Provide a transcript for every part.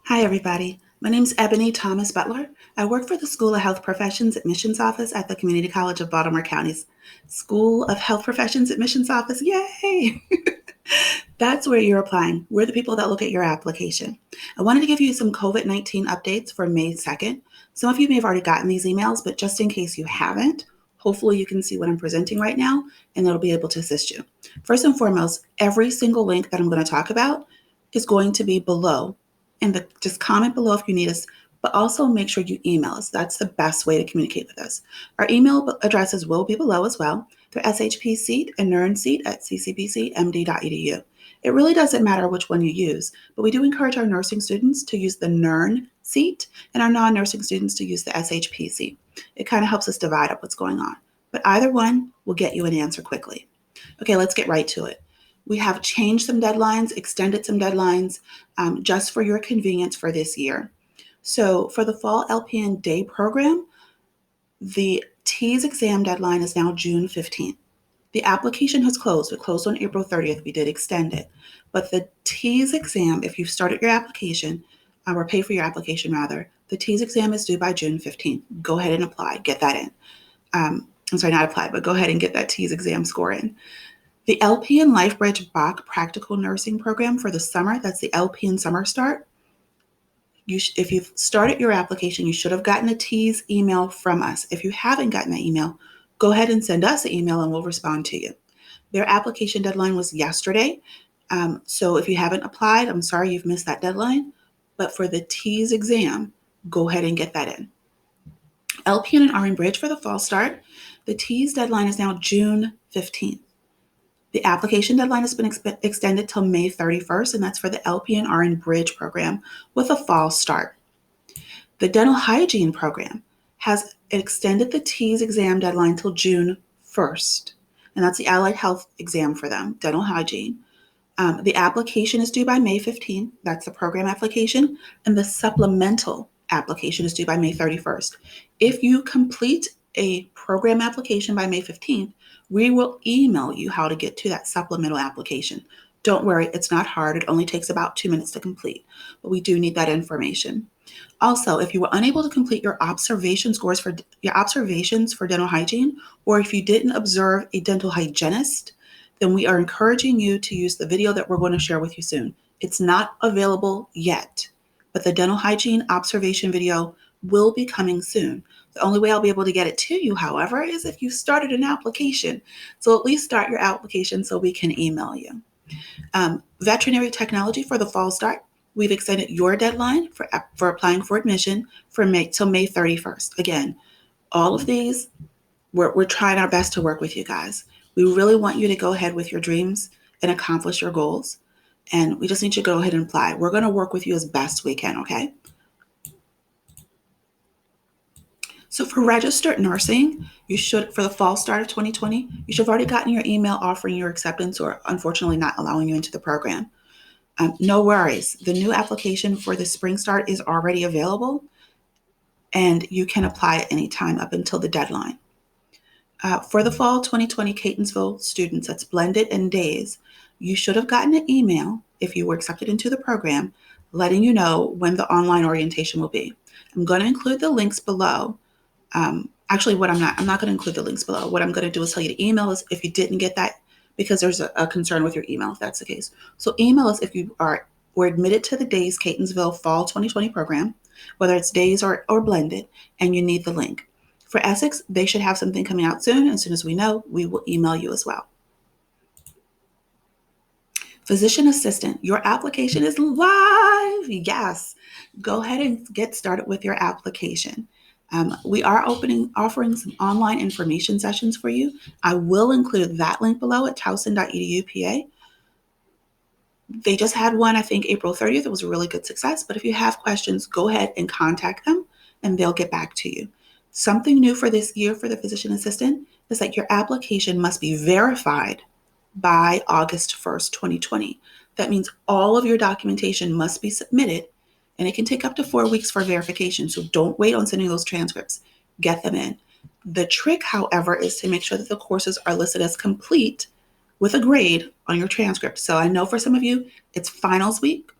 Hi, everybody. My name is Ebony Thomas Butler. I work for the School of Health Professions Admissions Office at the Community College of Baltimore County's School of Health Professions Admissions Office. Yay! That's where you're applying. We're the people that look at your application. I wanted to give you some COVID-19 updates for May 2nd. Some of you may have already gotten these emails, but just in case you haven't, hopefully you can see what I'm presenting right now and it'll be able to assist you. First and foremost, every single link that I'm going to talk about is going to be below. And just comment below if you need us, but also make sure you email us. That's the best way to communicate with us. Our email addresses will be below as well. They're shpseat and nernseat at ccbcmd.edu. It really doesn't matter which one you use, but we do encourage our nursing students to use the NERN seat and our non-nursing students to use the SHP seat. It kind of helps us divide up what's going on, but either one will get you an answer quickly. Okay, let's get right to it. We have changed some deadlines, extended some deadlines, just for your convenience for this year. So for the fall LPN day program, the TEAS exam deadline is now June 15th. The application has closed. It closed on April 30th. We did extend it. But the TEAS exam, if you've started your application, or pay for your application rather, the TEAS exam is due by June 15th. Go ahead and apply. Get that in. I'm sorry, not apply, but go ahead and get that TEAS exam score in. The LPN LifeBridge Bach Practical Nursing Program for the summer, that's the LPN Summer Start. If you've started your application, you should have gotten a TEAS email from us. If you haven't gotten that email, go ahead and send us an email and we'll respond to you. Their application deadline was yesterday. So if you haven't applied, I'm sorry you've missed that deadline. But for the TEAS exam, go ahead and get that in. LPN and RN Bridge for the fall start. The TEAS deadline is now June 15th. The application deadline has been extended till May 31st, and that's for the LPN RN Bridge program with a fall start. The dental hygiene program has extended the TEAS exam deadline till June 1st, and that's the allied health exam for them, dental hygiene. The application is due by May 15th. That's the program application, and the supplemental application is due by May 31st. If you complete a program application by May 15th, we will email you how to get to that supplemental application. Don't worry, it's not hard. It only takes about 2 minutes to complete, but we do need that information. Also, if you were unable to complete your observations for dental hygiene, or if you didn't observe a dental hygienist, then we are encouraging you to use the video that we're going to share with you soon. It's not available yet, but the dental hygiene observation video will be coming soon. The only way I'll be able to get it to you, however, is if you started an application. So at least start your application so we can email you. Veterinary technology for the fall start. We've extended your deadline for applying for admission till May 31st. Again, all of these, we're trying our best to work with you guys. We really want you to go ahead with your dreams and accomplish your goals. And we just need you to go ahead and apply. We're going to work with you as best we can, okay? So for registered nursing, for the fall start of 2020, you should have already gotten your email offering your acceptance or unfortunately not allowing you into the program. No worries. The new application for the spring start is already available and you can apply at any time up until the deadline. For the fall 2020 Catonsville students, that's blended and days, you should have gotten an email if you were accepted into the program letting you know when the online orientation will be. I'm going to include the links below. I'm not going to include the links below. What I'm going to do is tell you to email us if you didn't get that, because there's a concern with your email if that's the case. So email us if you were admitted to the Days Catonsville Fall 2020 program, whether it's days or blended, and you need the link. For Essex, they should have something coming out soon. As soon as we know, we will email you as well. Physician assistant, your application is live. Yes, go ahead and get started with your application. We are offering some online information sessions for you. I will include that link below at towson.edu PA. They just had one, I think, April 30th. It was a really good success. But if you have questions, go ahead and contact them and they'll get back to you. Something new for this year for the physician assistant is that your application must be verified by August 1st, 2020. That means all of your documentation must be submitted, and it can take up to 4 weeks for verification. So don't wait on sending those transcripts. Get them in. The trick, however, is to make sure that the courses are listed as complete with a grade on your transcript. So I know for some of you, it's finals week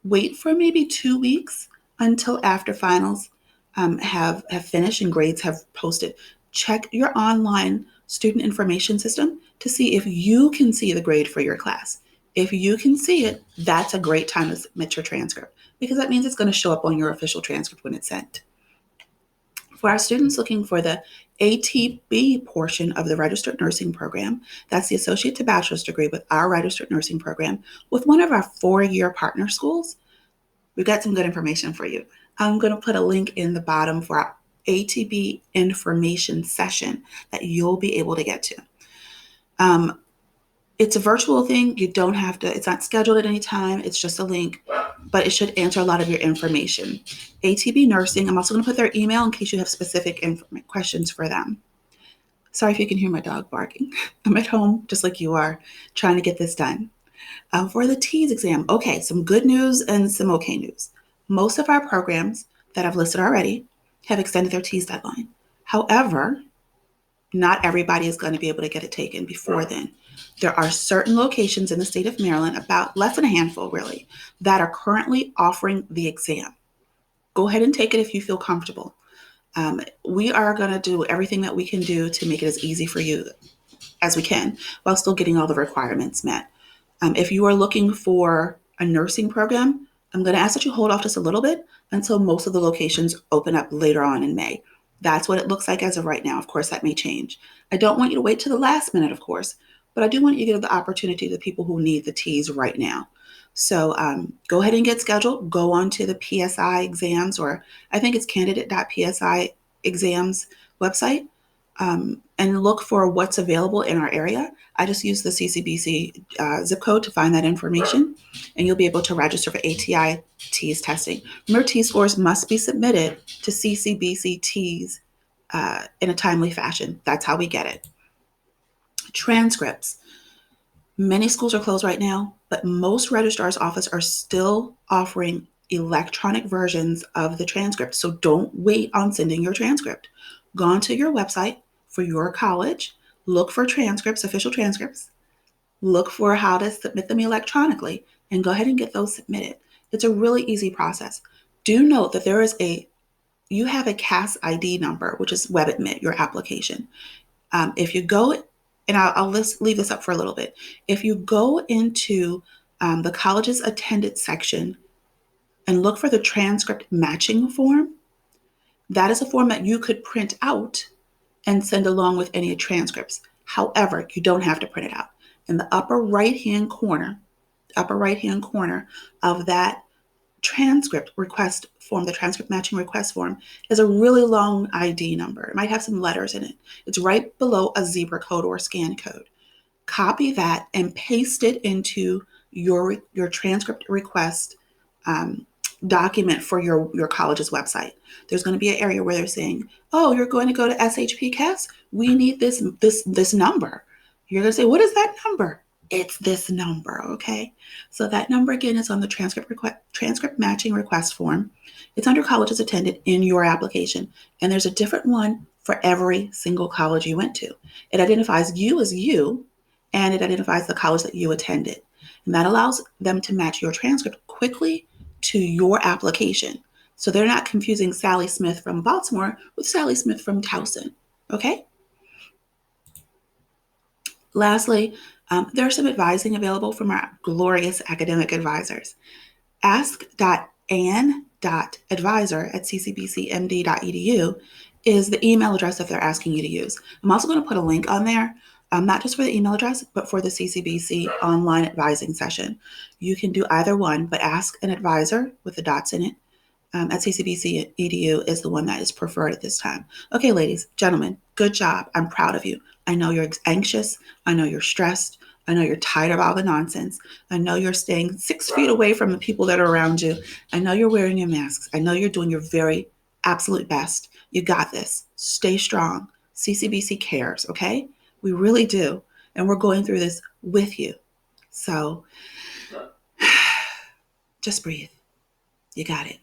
Wait for maybe 2 weeks until after finals have finished and grades have posted. Check your online student information system to see if you can see the grade for your class. If you can see it, that's a great time to submit your transcript because that means it's going to show up on your official transcript when it's sent. For our students looking for the ATB portion of the registered nursing program, that's the associate to bachelor's degree with our registered nursing program with one of our 4-year partner schools, we've got some good information for you. I'm going to put a link in the bottom for our ATB information session that you'll be able to get to. It's a virtual thing. You don't have to, it's not scheduled at any time. It's just a link, but it should answer a lot of your information. ATB Nursing, I'm also going to put their email in case you have specific questions for them. Sorry if you can hear my dog barking. I'm at home, just like you are, trying to get this done. For the TEAS exam, okay, some good news and some okay news. Most of our programs that I've listed already have extended their TEAS deadline. However, not everybody is going to be able to get it taken before then. There are certain locations in the state of Maryland, about less than a handful really, that are currently offering the exam. Go ahead and take it if you feel comfortable. We are going to do everything that we can do to make it as easy for you as we can while still getting all the requirements met. If you are looking for a nursing program, I'm going to ask that you hold off just a little bit until most of the locations open up later on in May. That's what it looks like as of right now. Of course, that may change. I don't want you to wait to the last minute, of course, but I do want you to give the opportunity to the people who need the TEAS right now. So go ahead and get scheduled. Go on to the PSI exams, or I think it's candidate.psi exams website, and look for what's available in our area. I just use the CCBC zip code to find that information, and you'll be able to register for ATI TEAS testing. Remember, TEAS scores must be submitted to CCBC TEAS in a timely fashion. That's how we get it. Transcripts. Many schools are closed right now, but most registrar's offices are still offering electronic versions of the transcript. So don't wait on sending your transcript. Go onto your website for your college, look for transcripts, official transcripts, look for how to submit them electronically, and go ahead and get those submitted. It's a really easy process. Do note that you have a CAS ID number, which is WebAdmit, your application. If you go, and I'll leave this up for a little bit. If you go into the college's attended section and look for the transcript matching form, that is a form that you could print out and send along with any transcripts. However, you don't have to print it out. In the upper right-hand corner of that transcript request form, the transcript matching request form, is a really long ID number. It might have some letters in it. It's right below a zebra code or a scan code. Copy that and paste it into your transcript request document for your college's website. There's going to be an area where they're saying, "Oh, you're going to go to SHPCAS? We need this number." You're going to say, "What is that number?" It's this number, okay? So that number again is on the transcript matching request form. It's under colleges attended in your application, and there's a different one for every single college you went to. It identifies you as you, and it identifies the college that you attended, and that allows them to match your transcript quickly to your application. So they're not confusing Sally Smith from Baltimore with Sally Smith from Towson, okay? Lastly, there's some advising available from our glorious academic advisors. ask.an.advisor@ccbcmd.edu is the email address that they're asking you to use. I'm also going to put a link on there, not just for the email address, but for the CCBC online advising session. You can do either one, but ask an advisor with the dots in it at CCBC EDU is the one that is preferred at this time. Okay, ladies, gentlemen, good job. I'm proud of you. I know you're anxious. I know you're stressed. I know you're tired of all the nonsense. I know you're staying 6 feet away from the people that are around you. I know you're wearing your masks. I know you're doing your very absolute best. You got this. Stay strong. CCBC cares, okay? We really do. And we're going through this with you. So just breathe. You got it.